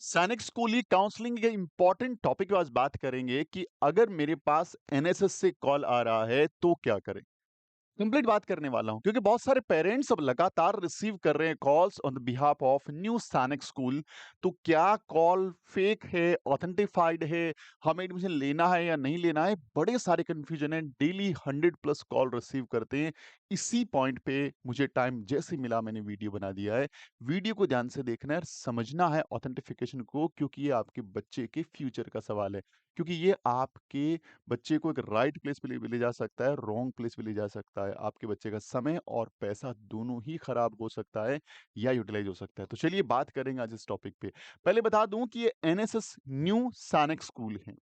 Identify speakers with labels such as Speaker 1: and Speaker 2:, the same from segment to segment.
Speaker 1: सैनिक स्कूली काउंसलिंग के इम्पोर्टेंट टॉपिक पे आज बात करेंगे कि अगर मेरे पास एनएसएस से कॉल आ रहा है तो क्या करें। कंप्लीट बात करने वाला हूं क्योंकि बहुत सारे पेरेंट्स अब लगातार रिसीव कर रहे हैं calls on the behalf of new सैनिक स्कूल। तो क्या कॉल फेक है, ऑथेंटिफाइड है, हमें एडमिशन लेना है या नहीं लेना है, बड़े सारे कंफ्यूजन है। डेली 100+ कॉल रिसीव करते हैं। इसी पॉइंट पे मुझे टाइम जैसे मिला मैंने वीडियो बना दिया है। वीडियो को ध्यान से देखना है और समझना है ऑथेंटिफिकेशन को, क्योंकि ये आपके बच्चे के फ्यूचर का सवाल है। क्योंकि ये आपके बच्चे को एक राइट प्लेस पे ले जा सकता है, रॉन्ग प्लेस पे ले जा सकता है। आपके बच्चे का समय और पैसा दोनों ही खराब हो सकता है या यूटिलाइज हो सकता है। तो चलिए बात करेंगे आज इस टॉपिक पे। पहले बता दूं कि ये एनएसएस न्यू सैनिक स्कूल है।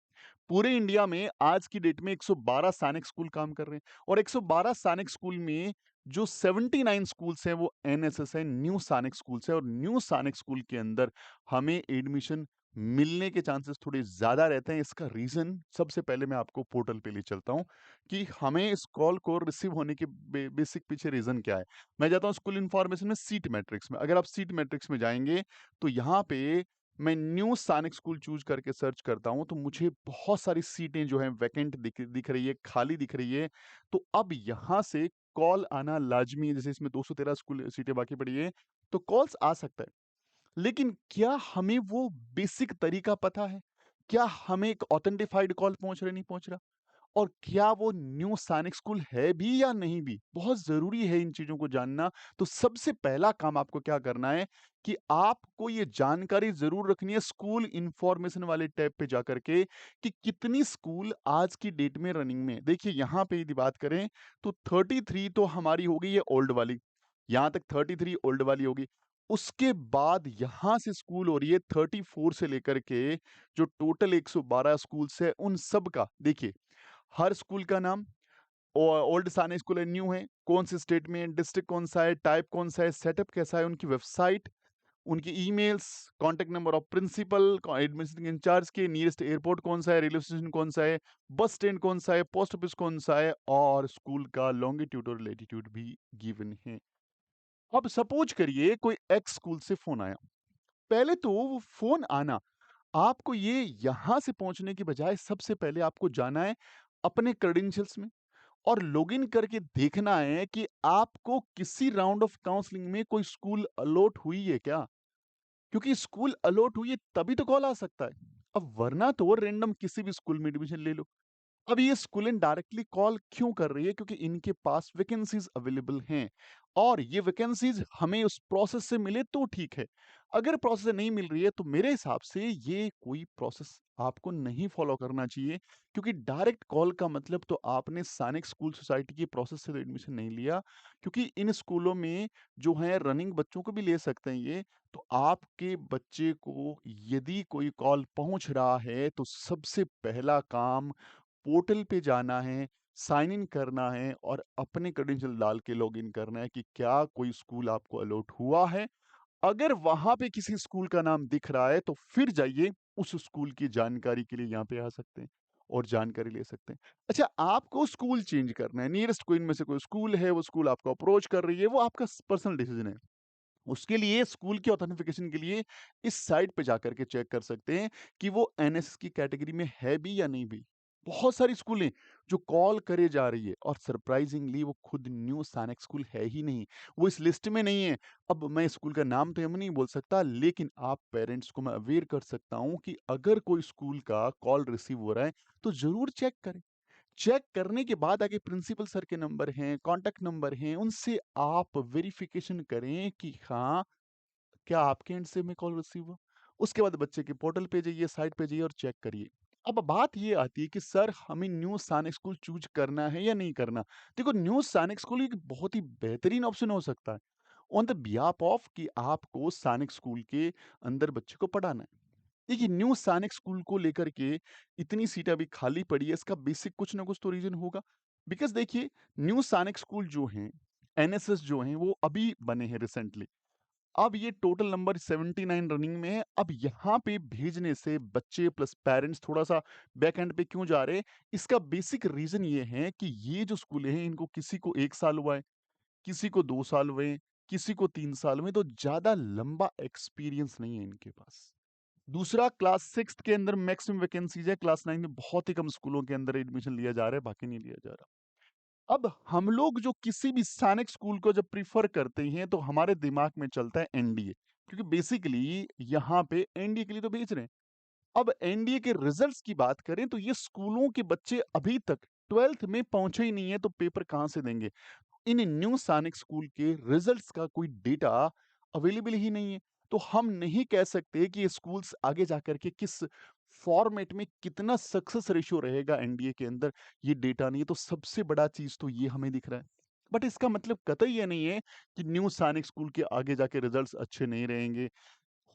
Speaker 1: पूरे इंडिया में आज की डेट में 112 सैनिक स्कूल काम कर रहे हैं और 112 सैनिक स्कूल में जो 79 स्कूल्स हैं वो एनएसएस है, न्यू सैनिक स्कूल्स है। और न्यू सैनिक स्कूल के अंदर हमें एडमिशन मिलने के चांसेस थोड़े ज्यादा रहते हैं। इसका रीजन सबसे पहले मैं आपको पोर्टल पे ले चलता हूं कि हमें इस कॉल को रिसीव होने के बेसिक पीछे रीजन क्या है। मैं जाता हूं स्कूल इंफॉर्मेशन में, सीट मैट्रिक्स में। अगर आप सीट मैट्रिक्स में जाएंगे तो यहाँ पे मैं न्यू सैनिक स्कूल चूज करके सर्च करता हूं तो मुझे बहुत सारी सीटें जो हैं वैकेंट दिख रही है, खाली दिख रही है। तो अब यहां से कॉल आना लाजमी है। जैसे इसमें 213 स्कूल सीटें बाकी पड़ी है तो कॉल्स आ सकता है। लेकिन क्या हमें वो बेसिक तरीका पता है? क्या हमें एक ऑथेंटिफाइड कॉल पहुंच रहा है, नहीं पहुंच रहा? और क्या वो न्यू सैनिक स्कूल है भी या नहीं भी? बहुत ज़रूरी है इन चीज़ों को जानना। तो सबसे पहला काम आपको क्या करना है कि आपको ये जानकारी ज़रूर रखनी है स्कूल इन्फॉर्मेशन वाले टैब पे जाकर के कि कितनी स्कूल आज की डेट में रनिंग में है। देखिए यहाँ पे यदि बात करें तो 33 तो हमारी हो गई है ओल्ड वाली। यहाँ तक 33 ओल्ड वाली होगी। उसके बाद यहाँ से स्कूल हो रही है 34 से लेकर के जो टोटल 112 स्कूल्स है उन सब का। देखिए हर स्कूल का नाम, ओल्ड सैनिक स्कूल है, न्यू है, कौन से स्टेट में है, डिस्ट्रिक्ट कौन सा है, टाइप कौन सा है, सेटअप कैसा है, उनकी वेबसाइट, उनकी emails, contact number of principal, administrating incharge के, नियरेस्ट एयरपोर्ट कौन सा है, रेलवे स्टेशन कौन सा है, बस स्टैंड कौन सा है, पोस्ट ऑफिस कौन सा है, और स्कूल का लॉन्गिट्यूड और लैटिट्यूड भी गिवन है। अब सपोज करिए कोई एक्स स्कूल से फोन आया। पहले तो वो फोन आना, आपको ये यहां से पहुंचने की बजाय सबसे पहले आपको जाना है अपने क्रेडेंशियल्स में और लॉगिन करके देखना है कि आपको किसी राउंड ऑफ काउंसलिंग में कोई स्कूल अलॉट हुई है क्या। क्योंकि स्कूल अलॉट हुई है तभी तो कॉल आ सकता है। अब वरना तो रैंडम किसी भी स्कूल में एडमिशन ले लो। अब ये स्कूल डायरेक्टली कॉल क्यों कर रही है? क्योंकि इनके पास वैकेंसीज अवेलेबल हैं और ये वैकेंसीज हमें उस प्रोसेस से मिले तो ठीक है। अगर प्रोसेस से नहीं मिल रही है तो मेरे हिसाब से ये कोई प्रोसेस आपको नहीं फॉलो करना चाहिए। क्योंकि डायरेक्ट कॉल का मतलब तो आपने सैनिक स्कूल सोसाइटी की प्रोसेस से तो एडमिशन नहीं लिया। क्योंकि इन स्कूलों में जो है रनिंग बच्चों को भी ले सकते हैं ये। तो आपके बच्चे को यदि कोई कॉल पहुंच रहा है तो सबसे पहला काम पोर्टल पे जाना है, साइन इन करना है और अपने क्रेडेंशियल डाल के लॉगिन करना है कि क्या कोई स्कूल आपको अलॉट हुआ है। अगर वहां पे किसी स्कूल का नाम दिख रहा है तो फिर जाइए उस स्कूल की जानकारी के लिए यहाँ पे आ सकते हैं और जानकारी ले सकते हैं। अच्छा, आपको स्कूल चेंज करना है, नियरेस्ट कोई इनमें से कोई स्कूल है, वो स्कूल आपको अप्रोच कर रही है, वो आपका पर्सनल डिसीजन है। उसके लिए स्कूल की ऑथेंटिफिकेशन के लिए इस साइट पे जाकर के चेक कर सकते हैं कि वो एनएसएस की कैटेगरी में है भी या नहीं भी। बहुत सारी स्कूलें जो कॉल करे जा रही है और सरप्राइजिंगली वो खुद न्यू सैनिक स्कूल है ही नहीं, वो इस लिस्ट में नहीं है। अब मैं स्कूल का नाम तो हम नहीं बोल सकता, लेकिन आप पेरेंट्स को मैं अवेयर कर सकता हूं कि अगर कोई स्कूल का कॉल रिसीव हो रहा है तो जरूर चेक करें। चेक करने के बाद आगे प्रिंसिपल सर के नंबर हैं, कॉन्टैक्ट नंबर हैं, उनसे आप वेरिफिकेशन करें कि हाँ, क्या आपके एंड से में कॉल रिसीव हुआ। उसके बाद बच्चे के पोर्टल पे जाइए, साइट पे जाइए और चेक करिए। अब बात ये आती है कि सर हमें न्यू सैनिक स्कूल चूज करना है या नहीं करना। देखो, न्यू सैनिक स्कूल एक बहुत ही बेहतरीन ऑप्शन हो सकता है ऑन द बिहाफ ऑफ कि आपको सैनिक स्कूल के अंदर बच्चे को पढ़ाना है। देखिए, न्यू सैनिक स्कूल को लेकर के इतनी सीटें अभी खाली पड़ी है, इसका बेसिक कुछ ना कुछ तो रीजन होगा। बिकॉज देखिए, न्यू सैनिक स्कूल जो हैं, एनएसएस जो हैं, वो अभी बने हैं रिसेंटली। अब ये टोटल नंबर 79 रनिंग में है। अब यहाँ पे भेजने से बच्चे प्लस पेरेंट्स थोड़ा सा बैक एंड पे क्यों जा रहे हैं? इसका बेसिक रीजन ये है कि ये जो स्कूल हैं इनको किसी को 1 साल हुआ है, किसी को 2 साल हुए हैं, किसी को 3 साल हुए हैं, तो ज्यादा लंबा एक्सपीरियंस नहीं है इनके पास। दूसरा क्लास 6th के अंदर मैक्सिमम वैकेंसीज़ है, क्लास 9 में बहुत ही कम स्कूलों के अंदर एडमिशन लिया जा रहा है, बाकी नहीं लिया जा रहा। अब हम लोग जो किसी भी सैनिक स्कूल को जब प्रेफ़र करते हैं, तो हमारे दिमाग में चलता है एनडीए, क्योंकि बेसिकली यहाँ पे एनडीए के लिए तो भेज रहे हैं। अब एनडीए के रिजल्ट्स की बात करें तो ये स्कूलों के बच्चे अभी तक 12th में पहुंचे ही नहीं है, तो पेपर कहां से देंगे? इन न्यू सैनिक स्कूल के रिजल्ट्स का कोई डेटा अवेलेबल ही नहीं है, तो हम नहीं कह सकते कि ये स्कूल्स आगे जाकर के किस फॉर्मेट में कितना सक्सेस रेशियो रहेगा एनडीए के अंदर, ये डेटा नहीं है। तो सबसे बड़ा चीज तो ये हमें दिख रहा है, बट इसका मतलब कतई ये नहीं है कि न्यू सैनिक स्कूल के आगे जाके रिजल्ट्स अच्छे नहीं रहेंगे।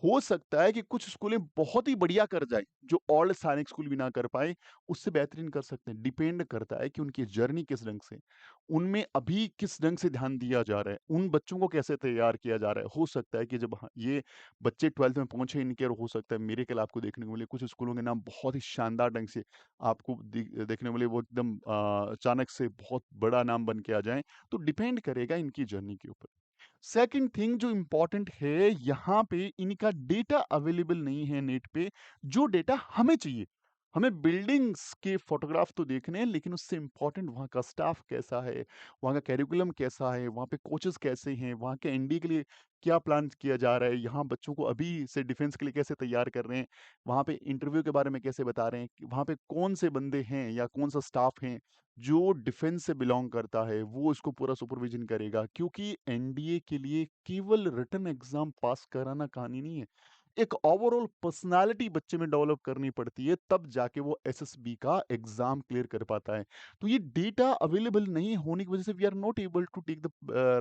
Speaker 1: हो सकता है कि कुछ स्कूलें बहुत ही बढ़िया कर जाएँ, जो ओल्ड सैनिक स्कूल भी ना कर पाएँ, उससे बेहतरीन कर सकते हैं। डिपेंड करता है कि उनकी जर्नी किस ढंग से, उनमें अभी किस ढंग से ध्यान दिया जा रहा है, उन बच्चों को कैसे तैयार किया जा रहा है। हो सकता है कि जब ये बच्चे 12th में पहुँचे इनके, और हो सकता है मिरेकल आपको देखने को मिले। कुछ स्कूलों के नाम बहुत ही शानदार ढंग से आपको देखने को मिले, वो एकदम अचानक से बहुत बड़ा नाम बन के आ जाएँ, तो डिपेंड करेगा इनकी जर्नी के ऊपर। सेकंड थिंग जो इम्पोर्टेंट है, यहाँ पे इनका डेटा अवेलेबल नहीं है नेट पे, जो डेटा हमें चाहिए। हमें बिल्डिंग्स के फोटोग्राफ तो देखने हैं, लेकिन उससे इम्पोर्टेंट वहाँ का स्टाफ कैसा है, वहाँ का करिकुलम कैसा है, वहाँ पे कोचेस कैसे हैं, वहाँ के एनडी के लिए क्या प्लान किया जा रहा है, यहाँ बच्चों को अभी से डिफेंस के लिए कैसे तैयार कर रहे हैं, वहाँ पे इंटरव्यू के बारे में कैसे बता रहे हैं, कि वहाँ पे कौन से बंदे हैं या कौन सा स्टाफ है जो डिफेंस से बिलॉन्ग करता है, वो इसको पूरा सुपरविज़न करेगा, क्योंकि एनडीए के लिए केवल रिटन एग्ज़ाम पास कराना कहानी नहीं है। एक ओवरऑल पर्सनैलिटी बच्चे में डेवलप करनी पड़ती है, तब जाके वो एसएसबी का एग्ज़ाम क्लियर कर पाता है। तो ये डेटा अवेलेबल नहीं होने की वज़ह से we are not able to take the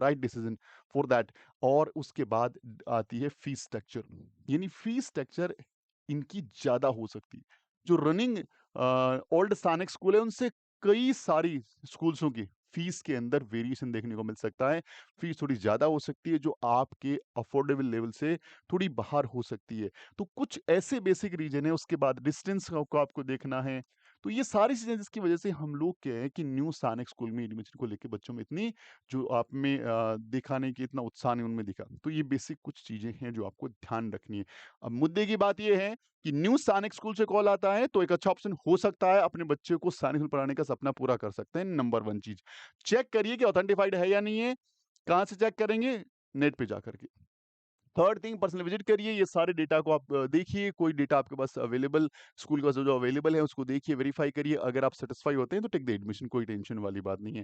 Speaker 1: right decision for that. और उसके बाद आती है फीस स्ट्रक्चर, यानी फीस स्ट्रक्चर इनकी ज़्यादा हो सकती है। जो रनिंग ओल्ड सैनिक स्कूल है, उनसे कई सारी स्कूल्सों की फीस के अंदर वेरिएशन देखने को मिल सकता है। फीस थोड़ी ज़्यादा हो सकती है, जो आपके अफोर्डेबल लेवल से थोड़ी बाहर हो सकती है। तो कुछ ऐसे बेसिक रीज़न है, उसके बाद डिस्टेंस को आपको देखना है। तो ये सारी चीज़ें जिसकी वजह से हम लोग क्या है कि न्यू सैनिक स्कूल में एडमिशन को लेके बच्चों में इतनी जो आप में दिखाने की इतना उत्साह नहीं उनमें दिखा। तो ये बेसिक कुछ चीज़ें हैं जो आपको ध्यान रखनी है। अब मुद्दे की बात ये है कि न्यू सैनिक स्कूल से कॉल आता है, तो एक अच्छा ऑप्शन हो सकता है, अपने बच्चे को सैनिक स्कूल पढ़ाने का सपना पूरा कर सकते हैं। नंबर 1 चीज़, चेक करिए कि ऑथेंटिफाइड है या नहीं है। कहाँ से चेक करेंगे? नेट पे जाकर के। थर्ड थिंग, पर्सनल विजिट करिए, ये सारे डेटा को आप देखिए, कोई डेटा आपके पास अवेलेबल, स्कूल के पास जो अवेलेबल है उसको देखिए, वेरीफाई करिए। अगर आप सैटिस्फाई होते हैं तो टेक द एडमिशन, कोई टेंशन वाली बात नहीं है।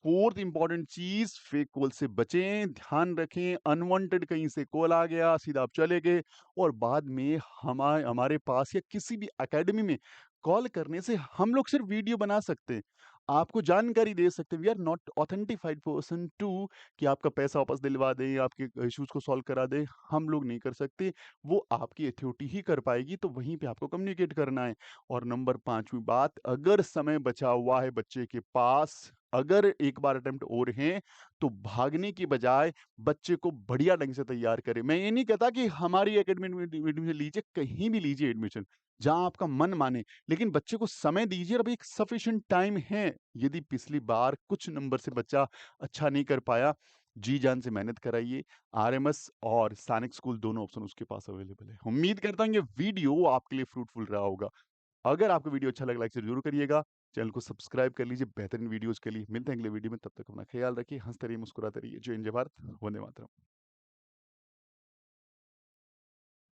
Speaker 1: फोर्थ इंपॉर्टेंट चीज, फेक कॉल से बचें, ध्यान रखें, अनवांटेड कहीं से कॉल आ गया, सीधा आप चले गए, और बाद में हमारे पास या किसी भी एकेडमी में कॉल करने से हम लोग सिर्फ वीडियो बना सकते हैं, आपको जानकारी दे सकते हैं। We are not authentified person to कि आपका पैसा वापस दिलवा दें, आपके इश्यूज को सॉल्व करा दें, हम लोग नहीं कर सकते। वो आपकी अथॉरिटी ही कर पाएगी, तो वहीं पे आपको कम्युनिकेट करना है। और नंबर 5वीं बात, अगर समय बचा हुआ है बच्चे के पास, अगर एक बार अटेम्प्ट और हैं, तो भागने की बजाय बच्चे को बढ़िया ढंग से तैयार करें। मैं ये नहीं कहता कि हमारी एकेडमी में एडमिशन लीजिए, कहीं भी लीजिए एडमिशन, जहाँ आपका मन माने, लेकिन बच्चे को समय दीजिए। और अभी एक सफिशिएंट टाइम है। यदि पिछली बार कुछ नंबर से बच्चा अच्छा नहीं कर पाया, जी-जान से मेहनत कराइए। आरएमएस और सैनिक स्कूल दोनों ऑप्शन उसके पास अवेलेबल है। उम्मीद करता हूँ ये वीडियो आपके लिए फ्रूटफुल रहा होगा। अगर आपको वीडियो अच्छा लगा, लाइक ज़रूर करिएगा। चैनल को सब्सक्राइब कर लीजिए बेहतरीन वीडियोज़ के लिए। मिलते हैं अगले वीडियो में, तब तक अपना ख्याल रखिए, हँसते रहिए, मुस्कुराते रहिए। जय हिंद, जय भारत, वंदे मातरम।